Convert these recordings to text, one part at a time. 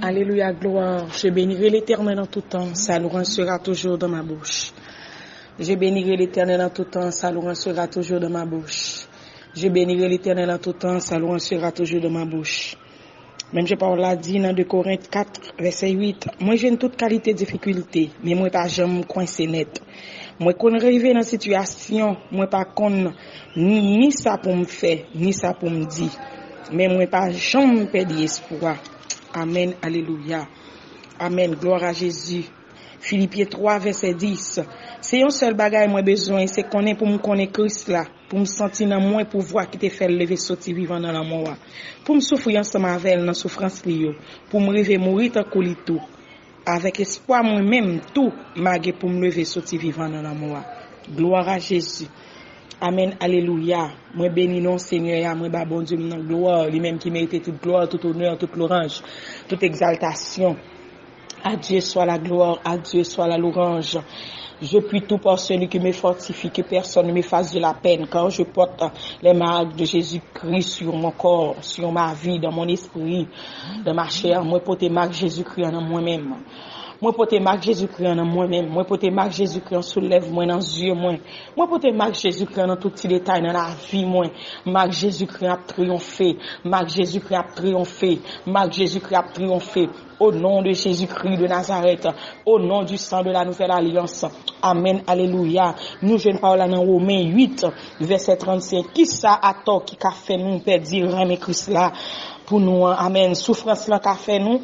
Alléluia, gloire. Je bénirai l'Éternel en tout temps. Sa louange sera toujours dans ma bouche. Je bénirai l'Éternel en tout temps. Sa louange sera toujours dans ma bouche. Je bénirai l'Éternel en tout temps. Sa louange sera toujours dans ma bouche. Même je parle là, dit dans 2 Corinthiens 4, verset 8. Moi, j'ai une toute qualité de difficulté, mais moi, pas jamais coincé net. Moi, qu'on arrive dans situation, moi, pas qu'on ni ça pour me faire, ni ça pour me dire. Mais moi, pas jamais perdre espoir. Amen, alléluia. Amen, gloire à Jésus. Philippiens 3, verset 10. C'est un seul bagage moi besoin, c'est connaître pour me connaître Christ là, pour me sentir dans moi pouvoir qui te fait lever sortir vivant dans la mort. Pour me souffrir ensemble avec elle dans souffrance liyo, pour me rêver mourir tant que tout. Avec espoir moi-même tout, malgré pour me lever sortir vivant dans la mort. Gloire à Jésus. Amen, alléluia. Moi bénis non Seigneur, moi ba bon Dieu dans gloire, lui-même qui mérite toute gloire, tout honneur, toute louange, toute exaltation. À Dieu soit la gloire, à Dieu soit la louange. Je puis tout par celui qui me fortifie, que personne ne me fasse de la peine, car je porte les marques de Jésus-Christ sur mon corps, sur ma vie, dans mon esprit, dans ma chair. Moi porte marque Jésus-Christ en moi-même. Moi porte marque Jésus-Christ en moi-même. Moi porte marque Jésus-Christ soulève moi dans les yeux moi. Moi porte marque Jésus-Christ dans tout petit détail dans la vie moi. Marque Jésus-Christ a triomphé. Marque Jésus-Christ a triomphé. Marque Jésus-Christ a triomphé. Au nom de Jésus-Christ de Nazareth, au nom du sang de la nouvelle alliance. Amen, alléluia. Nous je parle dans Romains 8, verset 35. Qui ça a tort qui a fait nous perdre Rémi Christ là pour nous? Amen. Souffrance là qu'a fait nous.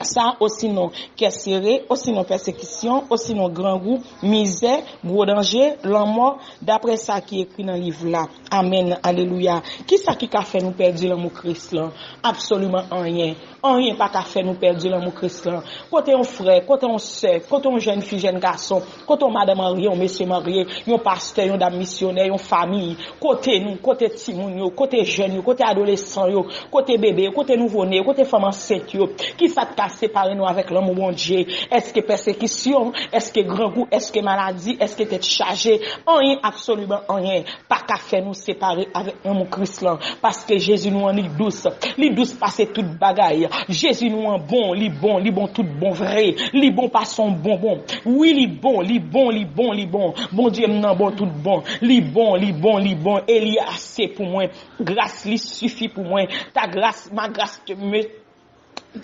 Ça aussi non serré, aussi non persécution, aussi non grand goût, misère, gros danger, la mort, d'après ça qui est écrit dans le livre là. Amen, alléluia. Qui ça qui a fait nous perdre l'amour Christ là? Absolument rien. Rien pas qu'a fait nous perdre l'amour Christ là. Côté un frère, côté un sœur, côté un jeune fille, jeune garçon, côté madame mariée, un monsieur marié, un pasteur, un dame missionnaire, une famille, côté nous, côté timoun yo, côté jeune yo, côté adolescent yo, côté bébé, côté nouveau-né, côté femme enceinte yo. Qui ça t'a séparé nous avec l'amour bon Dieu? Est-ce que persécution, est-ce que grand goût, est-ce que maladie, est-ce que t'es chargé? Rien, absolument rien. Pas qu'à faire nous séparer avec l'amour Christ là. Parce que Jésus nous en li douce passer toute bagaille. Jésus nous en bon, li bon tout bon vrai, li bon pas son bonbon. Oui, li bon. Bon Dieu m'en bon tout bon. Li bon, et li assez pour moi. Grâce li suffit pour moi. Ta grâce, ma grâce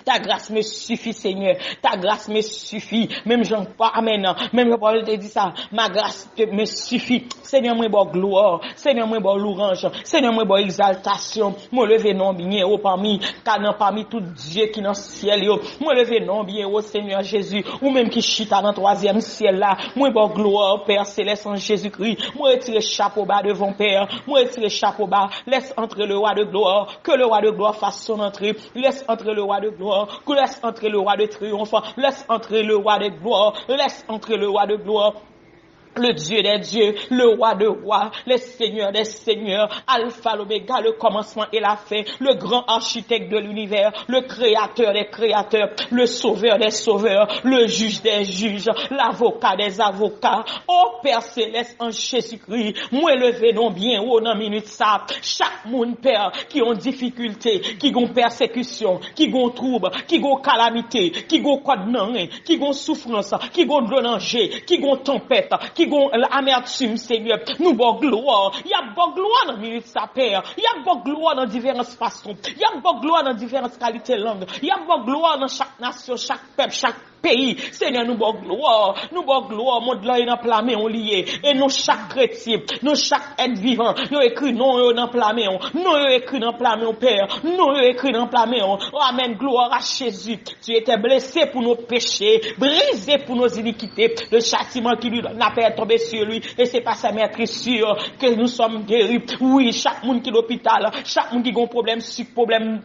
ta grâce me suffit, Seigneur. Ta grâce me suffit. Même Jean pas, amen. Même Paul te dit ça. Ma grâce me suffit. Seigneur, moi, bon gloire. Seigneur, moi, bon louange. Seigneur, moi, bon exaltation. Moi, lever non bien, oh, parmi tout Dieu qui dans le ciel, yo. Moi, lever non bien, oh, Seigneur Jésus. Ou même qui chita dans le 3e ciel là. Moi, bon gloire, Père céleste en Jésus-Christ. Moi, retire chapeau bas devant Père. Moi, retire chapeau bas. Laisse entrer le roi de gloire. Que le roi de gloire fasse son entrée. Laisse entrer le roi de gloire, que laisse entrer le roi de triomphe, laisse entrer le roi de gloire, laisse entrer le roi de gloire. Le Dieu des dieux, le roi de rois, le Seigneur des seigneurs, Alpha, l'Oméga, le commencement et la fin, le grand architecte de l'univers, le créateur des créateurs, le sauveur des sauveurs, le juge des juges, l'avocat des avocats. Oh Père céleste en Jésus-Christ, moi levé non bien haut dans minute ça, chaque monde Père qui ont difficulté, qui ont persécution, qui ont trouble, qui ont calamité, qui ont code non, qui ont souffrance, qui ont danger, qui ont tempête, qui ont l'amertume, Seigneur. Nous bon gloire. Il y a bon gloire dans minute sa Père. Il y a bon gloire dans diverses façons. Il y a bon gloire dans diverses qualités langues. Il y a bon gloire dans chaque nation, chaque peuple, chaque pays. Seigneur, nous bon gloire, monde là dans plamé on lié et nous chaque chrétien, nous chaque être vivant, nous écrit non dans plamé on, nous écrit dans plamé on Père, nous écrit dans plamé on. Oh, amen, gloire à Jésus. Tu étais blessé pour nos péchés, brisé pour nos iniquités. Le châtiment qui lui n'a pas tombé sur lui et c'est pas sa maîtrise que nous sommes guéris. Oui, chaque monde qui est à l'hôpital, chaque monde qui a un problème, problème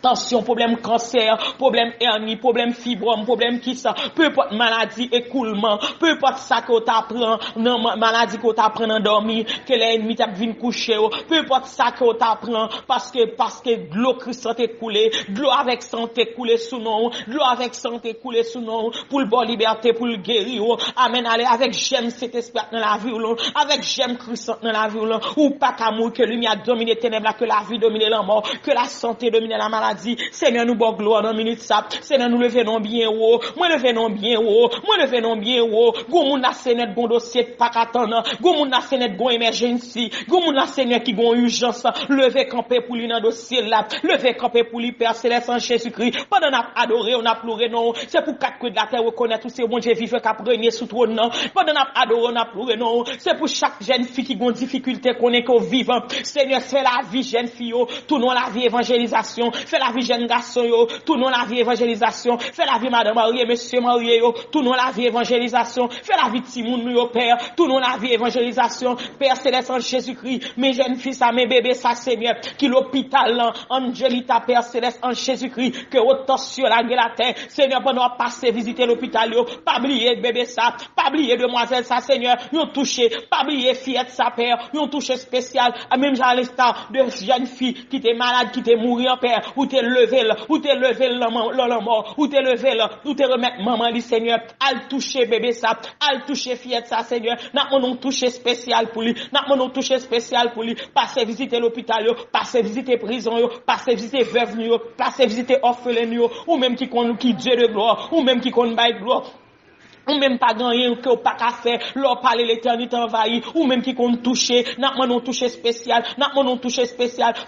tension, problème cancer, problème hernie, problème fibrome, problème qui ça, peu importe maladie, écoulement, peu importe ça que t'apprend, non maladie que t'apprend en dormir, que l'ennemi t'a vinn coucher, peu importe ça que t'apprend parce que l'eau Christ est coulée, l'eau avec santé coulée sous nous, l'eau avec santé coulée sous nous, pour le bon liberté, pour le guérir, amen, allez, avec j'aime cet esprit dans la vie, avec j'aime Christ dans la vie, ou pas qu'amour, que lumière domine les ténèbres, que la vie domine la mort, que la santé domine la maladie, paradis. Seigneur, nous bon gloire dans minute ça. Seigneur, nous lever non bien haut. Moi lever non bien haut. Moi lever non bien haut. Go moun na Seigneur bon dossier pas attendre. Go moun na Seigneur bon emergency. Go moun na Seigneur qui gon urgence. Lever camper pour lui dans dossier là. Lever camper pour lui Père céleste en Jésus-Christ. Pendant n'a adoré, on a pleuré non. C'est pour quatre que de la terre reconnaître tous ces bon Dieu vivant qui a régné sous trône non. Pendant n'a adoré, on a pleuré non. C'est pour chaque jeune fille qui gon difficulté qu'on est qu'au vivant. Seigneur, fais la vie jeune fille yo, tournons la vie évangélisation. Fais la vie jeune garçon yo, tournons la vie évangélisation. Fais la vie madame mariée, monsieur marié yo, tournons la vie évangélisation. Fais la vie Timoun yo Père, tournons la vie évangélisation. Père céleste en Jésus-Christ, mes jeunes filles ça, mes bébés ça Seigneur, qui l'hôpital là, Angelita Père céleste en Jésus-Christ, que autant sur la gueule la terre, Seigneur, pendant passer visiter l'hôpital yo, pas oublier bébé ça, pas oublier demoiselle ça Seigneur, nous touché, pas oublier fillette ça Père, nous touché spécial, à même à l'instant de jeunes filles qui étaient malades, qui étaient mourir Père, ou t'es levé la mort, ou t'es levé là, ou t'es remettre maman du Seigneur, al toucher bébé ça, al toucher fillette ça Seigneur, n'a mon touché spécial pour lui, n'a mon touché spécial pour lui, passer visiter l'hôpital yo, passer visiter prison yo, passer visiter veuve yo, passer visiter orphelin yo, ou même qui Dieu de gloire, ou même qui bail gloire. Ou même pas gagner que ou pas qu'à faire, leur parler l'éternité envahie, ou même qui compte toucher, n'a mon toucher spécial,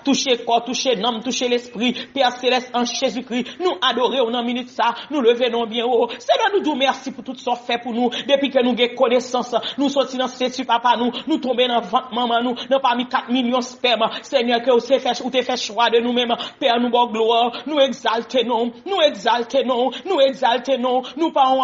toucher corps, toucher l'âme, toucher l'esprit, Père céleste en Jésus-Christ, nous adorer en minute ça, nous lever non bien haut. Seigneur, nous disons merci pour tout ce fait pour nous, depuis que nous avons connaissance, nous sortis dans ce papa nous tomber dans ventre maman nous, dans parmi 4 millions de sperme, Seigneur, que ou te fait choix de nous-mêmes, Père, nous bon gloire, nous exalter non, nous pas en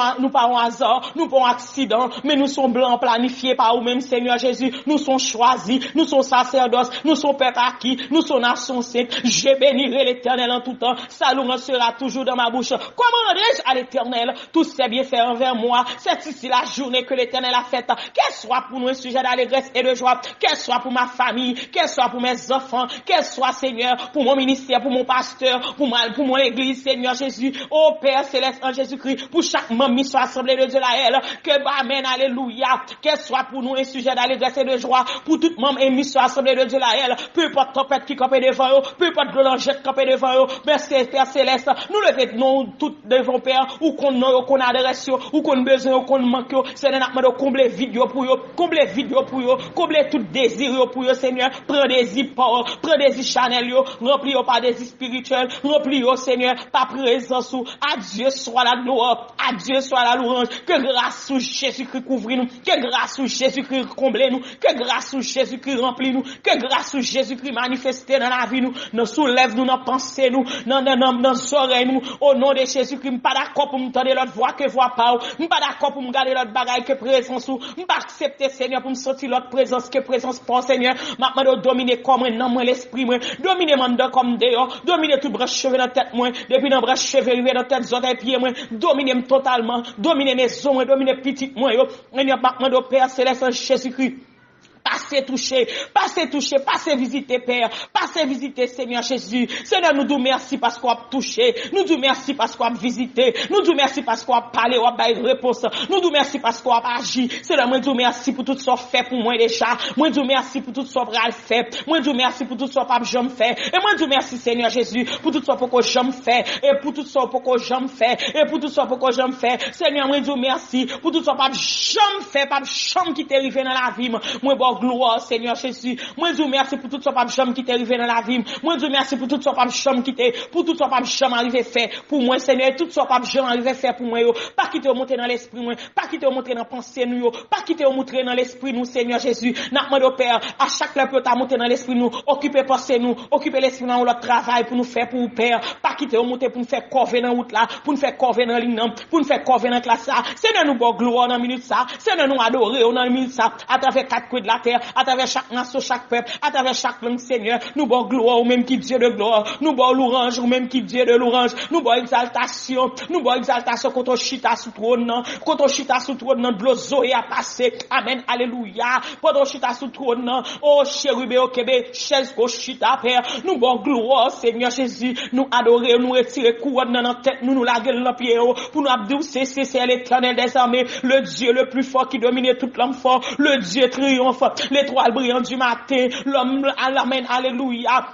hasard, nous pas un accident, mais nous sommes blancs planifiés par vous-même, Seigneur Jésus. Nous sommes choisis, nous sommes sacerdoces, nous sommes peuple acquis, nous sommes nation sainte. Je bénirai l'Éternel en tout temps. Sa louange sera toujours dans ma bouche. Comment rendrai-je à l'Éternel tous ses bienfaits envers moi? C'est ici la journée que l'Éternel a faite. Qu'elle soit pour nous un sujet d'allégresse et de joie, qu'elle soit pour ma famille, qu'elle soit pour mes enfants, qu'elle soit, Seigneur, pour mon ministère, pour mon pasteur, pour mon église, Seigneur Jésus. Oh Père céleste en Jésus-Christ, pour chaque membre soit assemblée de Dieu la elle, que amen, alléluia, qu'elle soit pour nous un sujet d'allégresse et de joie, pour tout membre émis soit assemblée de Dieu la elle, peu importe tempête qui campait devant eux, peu importe l'ange qui campait devant eux, merci Père céleste, nous levons tout devant Père, ou qu'on adresse, ou qu'on besoin, ou qu'on manque, c'est de combler vidéo pour eux, combler tout désir pour eux, Seigneur, prends des hippos, prends des Chanel, remplis par des spirituels, remplis Seigneur, par présence, à Dieu soit la gloire, à Dieu soit la louange, que grâce sous Jésus-Christ couvre nous, que grâce sous Jésus-Christ comble nous, que grâce sous Jésus-Christ remplit nous, que grâce sous Jésus-Christ manifeste dans la vie nous soulève nous, dans pensée nous, dans nos oreilles nous, au nom de Jésus-Christ, je pas d'accord pour me tendre l'autre voix que voix pas, je pas d'accord pour me garder l'autre bagaille que présence ou, je pas accepter Seigneur pour me sortir l'autre présence que présence pas Seigneur, maintenant dominer comme dans moi l'esprit moi, dominer mon dedans comme dehors, dominer tout branche cheveux dans tête moi, depuis dans branche cheveux arrivé dans tête oreilles pieds moi, dominer totalement, dominer mes os, dominer petit moi yo, et n'a pas de Père céleste en Jésus-Christ. Passez toucher, passez visiter Père, passez visiter Seigneur Jésus. Seigneur, nous disons merci parce qu'on a touché, nous disons merci parce qu'on a visité, nous disons merci parce qu'on a parlé, on a baillé réponse, nous disons merci parce qu'on a agi. Seigneur, moi disons merci pour tout ce fait pour moi déjà, moi disons merci pour tout ce qu'on a fait, moi disons merci pour tout ce qu'on jamais fait, et moi disons merci Seigneur Jésus pour tout ce qu'on jamais fait, et pour tout ce qu'on jamais fait, et pour tout ce qu'on jamais fait. Seigneur, moi disons merci pour tout ce qu'on jamais fait, pas jamais qui t'est arrivé dans la vie, moi bon gloire Seigneur Jésus. Moi je vous remercie pour tout ce pas jamais qui t'est arrivé dans la vie. Moi je vous remercie pour tout ce pas jamais qui t'est pour tout ce pas jamais arrivé faire pour moi Seigneur, tout ce pas jamais arrivé faire pour moi yo. Pas quitter monter dans l'esprit moi, pas quitter monter dans pensée nous yo, pas quitter monter dans l'esprit nous Seigneur Jésus. N'a demandé Père à chaque fois que tu monter dans l'esprit nous, occuper pensée nous, occuper l'esprit dans notre travail pour nous faire pour Père, pas quitter monter pour nous faire corver dans route là, pour nous faire corver dans ligne pour nous faire corver dans classe ça. Seigneur nous bon gloire dans minute ça. Seigneur nous adorer dans minute ça à travers quatre coins de la terre, à travers chaque nation, chaque peuple, à travers chaque langue, Seigneur. Nous bon gloire ou même qui Dieu de gloire. Nous bon louange ou même qui Dieu de louange. Nous bon exaltation. Nous bon exaltation quand on chita sous trône. Quand on chita sous trône, de l'ozoé a passé. Amen. Alléluia. Quand on chita sous trône, oh chérubé au Québec, chaise ko chita Père. Nous bon gloire, Seigneur Jésus. Nous adorer, nous retirer couronne dans notre tête, nous la gueule dans pied pour nous abdou c'est l'Éternel des armées, le Dieu le plus fort qui domine tout l'homme fort, le Dieu triomphe, l'étoile brillante du matin, l'homme à l'amen, alléluia.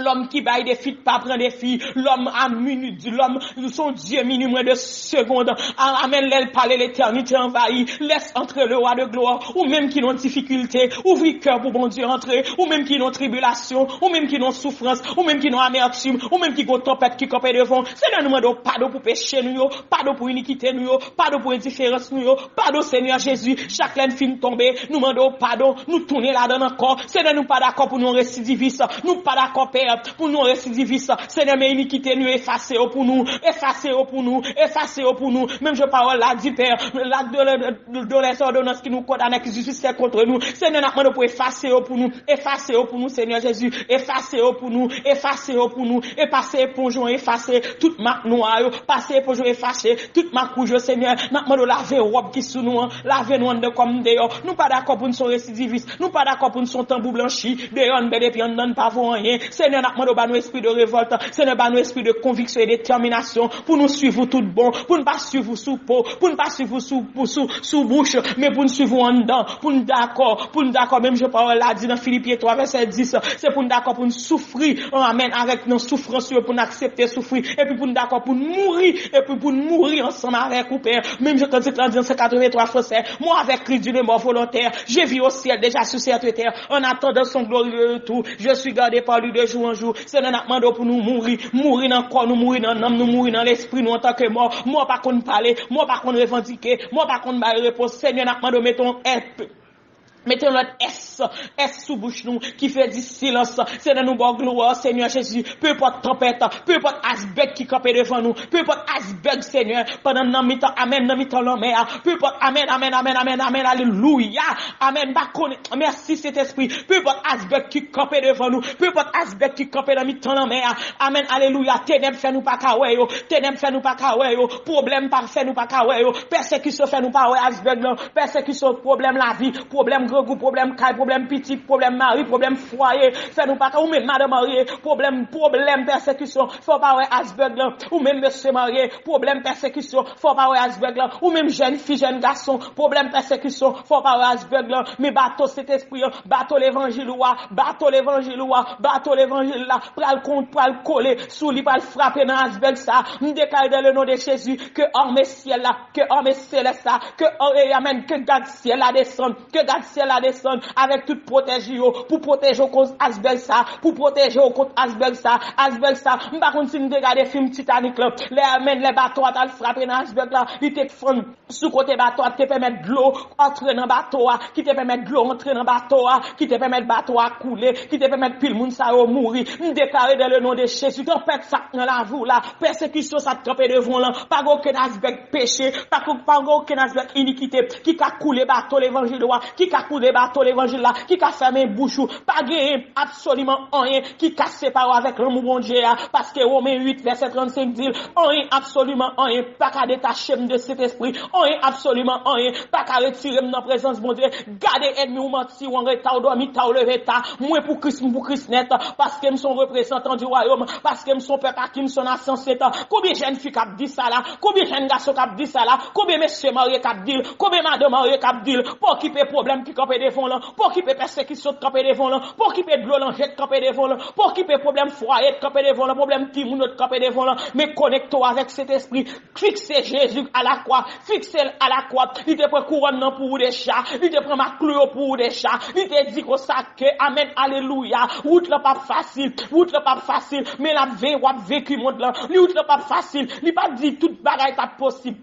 L'homme qui baille des filles, pas prend des filles. L'homme à minute, l'homme, son Dieu minimum de secondes. Amen, l'aile parler l'éternité envahie. Laisse entrer le roi de gloire. Ou même qui ont difficulté, ouvre cœur pour bon Dieu entrer. Ou même qui ont tribulation, ou même qui ont souffrance, ou même qui ont amertume, ou même qui ont tempête qui campent devant. C'est un demande pardon pour péché nous, pardon pour iniquité nous, pardon pour indifférence nous, pardon Seigneur Jésus. Chaque laine fin tombée, nous demandons pardon, nous tourner là-dedans encore. Seigneur, nous pas d'accord pour nous récidivistes, nous pas d'accord pour nous récidivistes. Seigneur, mais iniquité nous effacer pour nous, effacer pour nous, effacer pour nous. Même je parle là, dit Père, là de les ordonnances qui nous condamnent, qui justifient contre nous. Seigneur, nous demandons pour effacer pour nous, Seigneur Jésus, effacer pour nous, effacer pour nous, effacer toute marque noire, passer pour nous, effacer toute marque rouge, Seigneur. Nous demandons laver robe qui sous nous, laver nous de comme dehors. Nous pas d'accord pour nous sont récidivistes, nous pas d'accord pour nous sont tambour blanchi, dehors, et puis on donne pas vous rien. Seigneur, nous demandons nos esprit de révolte, Seigneur, nos esprit de conviction et de détermination pour nous suivre tout bon, pour ne pas suivre sous peau, pour ne pas suivre sous bouche, mais pour nous suivre en dedans, pour nous d'accord, même je parle là, dit dans Philippiens 3, verset 10, c'est pour nous d'accord pour nous souffrir, amen, avec nos souffrances, pour nous accepter souffrir, et puis pour nous d'accord pour nous mourir, et puis pour nous mourir ensemble avec vous, Père. Même je quand c'est dans 183 français, moi avec Christ d'une mort volontaire, je vis au ciel déjà sur cette terre, en attendant son glorieux retour, je suis gardé par lui de jour en jour. C'est un demande pour nous mourir dans le corps, nous mourir dans l'âme, nous mourir dans l'esprit, nous en tant que mort, moi pas qu'on parler, moi pas qu'on revendiquer, moi pas qu'on bailler réponse. Seigneur, nous demandons mettons mettez notre S sous bouche nous, qui fait du silence. C'est dans nous bon gloire, Seigneur Jésus. Peu importe tempête, peu importe asbeg qui campe devant nous, peu importe asbeg, Seigneur, pendant nos mi-temps, amen, nos mi-temps l'homme, peu importe, amen, alléluia, amen, merci Saint-Esprit, peu importe asbeg qui campe devant nous, peu importe asbeg qui campe dans mi-temps l'homme, amen, alléluia, ténèbres fait nous pas kawe yo, ténèbres fait nous pas kawe yo, problème pas fait nous pas kawe yo, persécution fait nous pas kawe asbeg non, persécution, problème la vie, problème gros problème caille, problème petit, problème mari, problème foyer, fait nous pas ou même madame mariée, problème persécution, faut pas ouais asbeg là, ou même monsieur marié, problème persécution, faut pas ouais asbeg là, ou même jeune fille, jeune garçon, problème persécution, faut pas ouais asbeg là, mais bateau cet esprit, bateau l'évangile là, pral coller, sous lui pral frapper dans asbeg ça, me déclare dans le nom de Jésus que armée ciel là, que armée céleste là, que amen, que garde ciel là descend, que garde ciel là descend avec toute protéger pour protéger contre asbeg ça, pour protéger contre asbeg ça, m'pa konn si nous regarder film Titanic là, les bateaux à frapper dans asbeg là, il te fond sous côté bateau te permettre de l'eau entrer dans bateau, qui te permettre de l'eau entrer dans bateau, qui te permettre bateau à couler, qui te permettre pile moun ça mourir. Nous déclarer dans le nom de Jésus, tempête ça dans la vous là, persécution ça trempé devant là, pas aucun asbeg péché, pas aucun asbeg iniquité qui ka couler bateau l'évangile qui ka couler bateau l'évangile là, qui ka fermer bouche, pas gagner absolument rien qui ka séparer avec l'amour bon Dieu, parce que Romains 8 verset 35 dit rien absolument rien, pas qu'à détacher de cet esprit, rien absolument rien, pas qu'à retirer dans présence bon Dieu, garder ennemi ou menti ou en retard ou dormi ta ou levé ta, moi pour Christ net, parce que me sont représentants du royaume, parce que me sont peuple qui me sont nation c'est combien jeunes filles qui dit ça là, combien jeunes garçons qui dit ça là, combien messieurs mariés qui dit, combien madame mariés qui dit, pour qui peut problème qui camper devant là, pour qui peut persécution camper devant là, pour qui peut de l'eau l'enjette camper devant là, pour qui peut problème foyer camper devant là, problème qui moun camper devant là, mais connecte-toi avec cet esprit, fixez Jésus à la croix, fixez à la croix, il te prend couronne pour des chats, il te prend ma clé pour des chats, il te dit comme ça que amen alléluia, route là pas facile, mais la vie ou vécu monde là, route là pas facile, il pas dit toute bagaille est possible.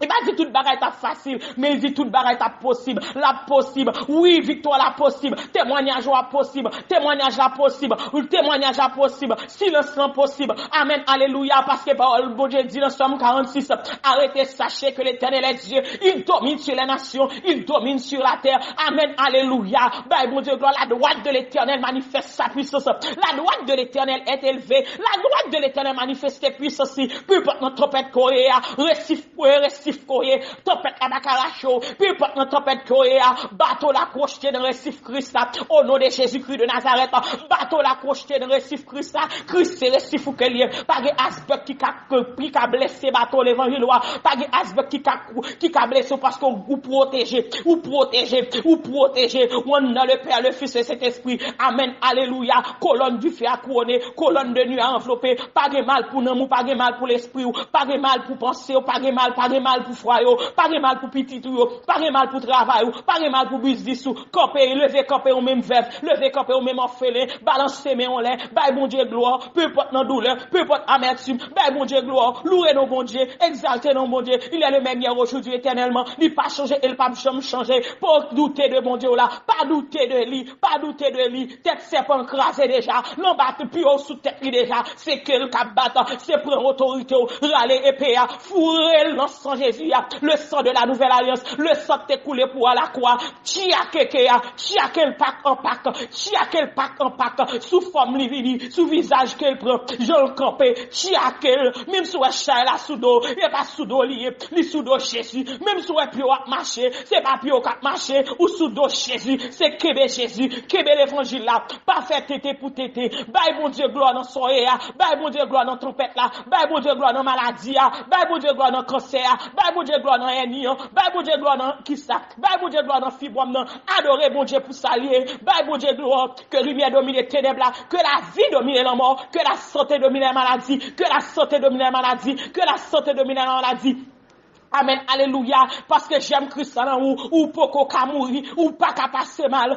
Il va dire toute bagaille est facile, mais il dit toute bagaille est possible, la possible. Oui, victoire la possible, témoignage la possible, témoignage la possible, témoignage la possible, silence la possible. Amen, alléluia, parce que parole bon Dieu dit dans Somme 46, arrêtez, sachez que l'Éternel est Dieu, il domine sur les nations, il domine sur la terre. Amen, alléluia. Ben bon Dieu, gloire, la droite de l'Éternel manifeste sa puissance. La droite de l'Éternel est élevée, la droite de l'Éternel manifeste sa puissance. Peu importe notre trompette coréa, récif récif koye, tempête la bakaracho, peu importe dans tempête koye, bateau la crocheté dans récif Christ, au nom de Jésus-Christ de Nazareth, bateau la crocheté dans récif Christ, Christ c'est récif ou qu'elle est, pas de asbek qui a blessé bateau l'évangile, pas de asbek qui a blessé parce qu'on vous protégez, ou dans le Père, le Fils et cet esprit. Amen, alléluia, colonne du feu à couronner, colonne de nuit à envelopper, pas de mal pour nous, pas de mal pour l'esprit, pas de mal pour penser, pas de mal pour foyer, pas de mal pour petit, pas de mal pour travail, pas de mal pour business, camper, lever camper au même veuve, lever camper au même orphelin, balancer mes en l'air, bye bon Dieu gloire, peu importe nos douleurs, peu importe amertume, bye bon Dieu gloire, louer nos bon Dieu, exalter nos bon Dieu, il est le même hier aujourd'hui éternellement, il pas changer, il pas changer, pas douter de bon Dieu là, pas douter de lui, tête serpent crasé déjà, l'on bat plus haut sous tête déjà, c'est quel cap battant, c'est prendre autorité, râler épée, fourrer le sang Jésus, le sang de la nouvelle alliance, le sang t'est coulé pour à la croix, chia quel pack en pack, sous forme livini, sous visage qu'elle prend, je le campé, chia quel, même sous un chat là sous dos, et pas sous dos lié, li sous dos Jésus, même sous un pio à marcher, c'est pas pio à marcher, ou sous dos Jésus, c'est Kébé Jésus, Kébé l'évangile là, pas faire tété pour tété, bye bon Dieu gloire dans soirée, bye bon Dieu gloire dans trompette là, bye bon Dieu gloire dans maladie, bye bon Dieu gloire dans cancer, bye bon Dieu gloire dans hernie, bye bon Dieu gloire dans kissa, bye bon Dieu gloire dans fibrome, adorer bon Dieu pour s'allier, bye bon Dieu gloire, que lumière domine les ténèbres là, que la vie domine la mort, que la santé domine la maladie, que la santé domine la maladie, que la santé domine la maladie. Amen, alléluia, parce que j'aime Christ en ou poko ka mouri, ou pas ka passer mal,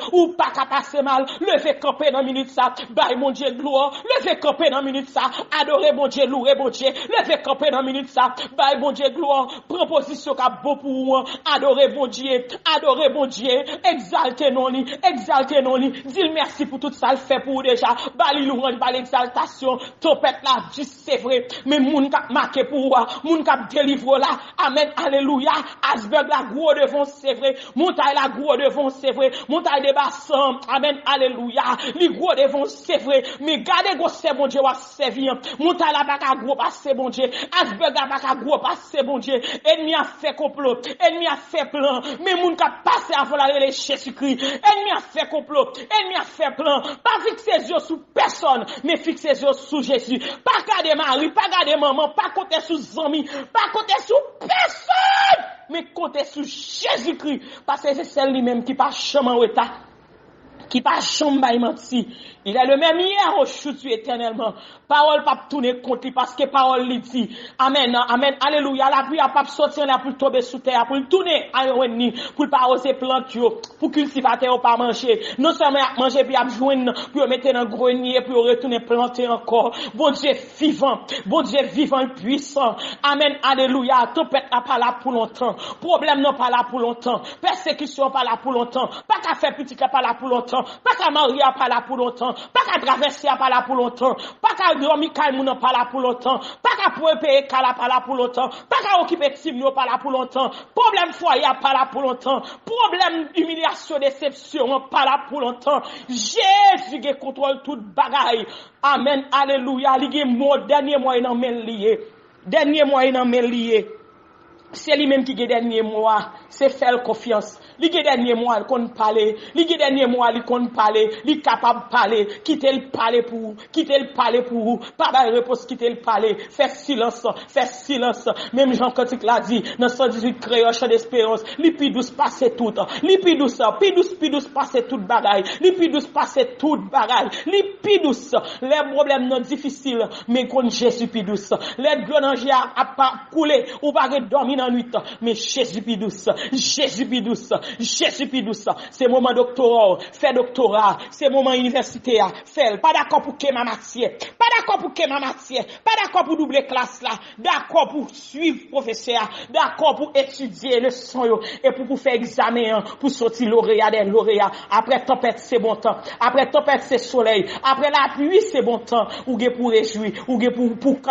levez camper dans minute ça, bye mon Dieu gloire, levez camper dans minute ça, adorez mon Dieu, louer mon Dieu, levez camper dans minute ça, bye mon Dieu gloire, proposition ka beau pour moi, adorez mon Dieu, exaltez non li, dis merci pour tout ça le fait pour déjà, bali louange, bali exaltation, tempête la vie c'est vrai, mais moun ka marqué pour moun ka délivre là, amen. Alléluia, Asberg la gros devant c'est vrai, montagne la gros devant c'est vrai, montagne de bassin, amen, alléluia, les gros devant c'est vrai, mais gardez gros c'est bon Dieu va servir, montagne la baka gros passe bon Dieu, Asberg la baka gros passe bon Dieu, ennemi a fait complot, ennemi a fait plan, mais moun ka passe avant la Jésus-Christ, ennemi a fait complot, ennemi a fait plan, pas fixer ses yeux sur personne, mais fixer ses yeux sur Jésus, pas garder mari, pas garder maman, pas compter sur amis, pas compter sur personne, mais comptez sur Jésus-Christ, parce que c'est celle lui-même qui pas jamais en état, qui pas jamais menti. Il est le même hier aujourd'hui éternellement. Parole pas tourner contre lui parce que parole lui dit. Amen, amen, alléluia. La pluie a pas sortir là pour tomber sous terre, pour tourner à ni, pour pas oser planter, pour cultivateur pas manger. Non seulement manger puis à joindre, pour mettre dans le grenier, pour retourner planter encore. Bon Dieu vivant et puissant. Amen, alléluia. Tempête n'a pas là pour longtemps. Problème n'a pas là pour longtemps. Persécution pas là pour longtemps. Pas qu'à faire petit pas là pour longtemps. Pas qu'à marier pas là pour longtemps. Pas qu'à traverser pas là pour longtemps, pas qu'à dormir calme pas là pour longtemps, pas qu'à payer pas là pour longtemps, pas qu'à occuper timno pas là pour longtemps, problème foyer pas là pour longtemps, problème humiliation déception pas là pour longtemps. Jésus qui contrôle toute bagaille. Amen, alléluia. Li mot dernier mois dans men lié. C'est lui-même qui est dernier mois, c'est faire confiance. Li dernier mois, il compte parler. Li dernier mois, il compte parler. Li capable de parler. Quitter le parler pour vous. Pas de réponse, quitter le parler. Faire silence. Même Jean Cantique l'a dit, dans 118 créole, chant d'espérance. Li pi douce passe tout. Li pi douce passe toute bagaille. Li pi douce passe toute bagaille. Li pi douce. Les problèmes non difficiles, mais qu'on Jésus pi douce. Les grenangers a pas coulé ou pas dormir dans la nuit, mais Jésus pi douce. C'est moment doctorat, fait doctorat, c'est moment universitaire, fait pas d'accord pour que ma matière, pas d'accord pour doubler classe là, d'accord pour suivre professeur, d'accord pour étudier le son et pour faire examen pour sortir lauréat des lauréats. Après tempête c'est bon temps, après tempête c'est soleil, après la pluie c'est bon temps, ou pour réjouir, ou pour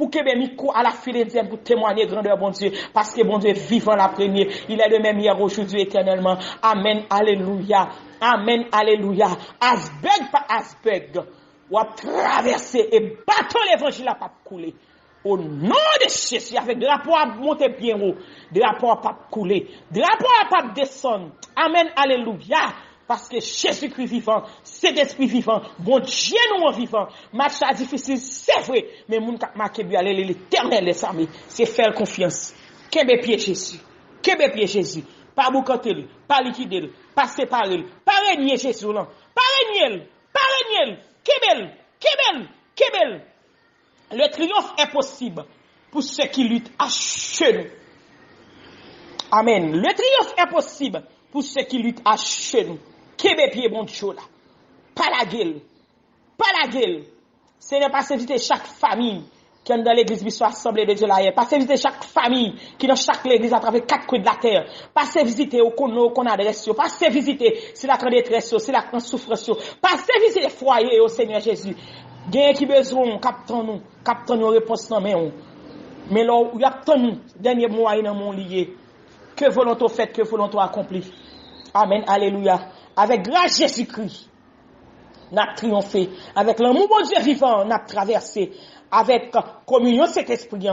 que micro à la Philédienne pour témoigner grandeur bon Dieu, parce que bon Dieu vivant la première, il est le même hier aujourd'hui éternellement. Amen, alléluia. Asberg, ou à traverser et bateau l'évangile à pas couler. Au nom de Jésus, avec drapeau à monter bien haut, drapeau à pas couler, drapeau à pas descendre. Amen, alléluia. Parce que Jésus-Christ vivant, c'est esprit vivant, bon Dieu nous en vivant. Match difficile, c'est vrai, mais moun kap marqué bi aller l'éternel les armées, c'est faire confiance. Kebe pied Jésus. Kebe pied Jésus. Pas boucanter, pas liquider, pas séparer, pas régner Jésus là. Pas régner, kebel. Le triomphe est possible pour ceux qui luttent à genoux. Amen. Le triomphe est possible pour ceux qui luttent à genoux. Kebe pied bon Dieu là. Pas la gueule. Ce n'est pas visiter chaque famille qui est dans l'église Mission Assemblée de Dieu là. Pas visiter chaque famille qui est dans chaque église à travers 4 coins de la terre. Pas visiter au qu'on adresse. Pas visiter si la grande détresse, si la grande souffrance. Pas visiter les foyers au Seigneur Jésus. Gain qui besoin captant nous réponse dans main. Mais là il y a tant nous dernier mois dans mon lié. Que volonté faite, que volonté accomplie. Amen. Alléluia. Avec grâce Jésus-Christ, n'a triomphé. Avec l'amour de Dieu vivant, n'a traversé. Avec communion cet esprit,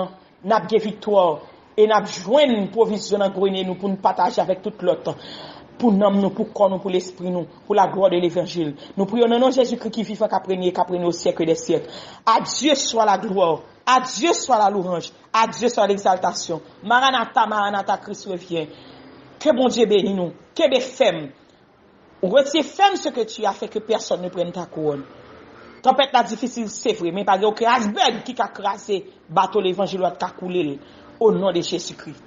n'a gagné victoire. Et n'a joint une provision dans grenier nous pour nous partager avec tout l'autre. Pour nous, pour corps nous, pour l'esprit nous, pour la gloire de l'évangile. Nous prions dans le nom de Jésus-Christ qui vivant, qui prenne au siècle des siècles. À Dieu soit la gloire. À Dieu soit la louange. À Dieu soit l'exaltation. Maranatha, Christ revient. Que bon Dieu bénisse nous. Que des femmes. Retire ferme ce que tu as fait que personne ne prenne ta couronne. Tempête la difficile, c'est vrai, mais pas de iceberg qui a crasé bateau l'évangile qui a coulé au nom de Jésus-Christ.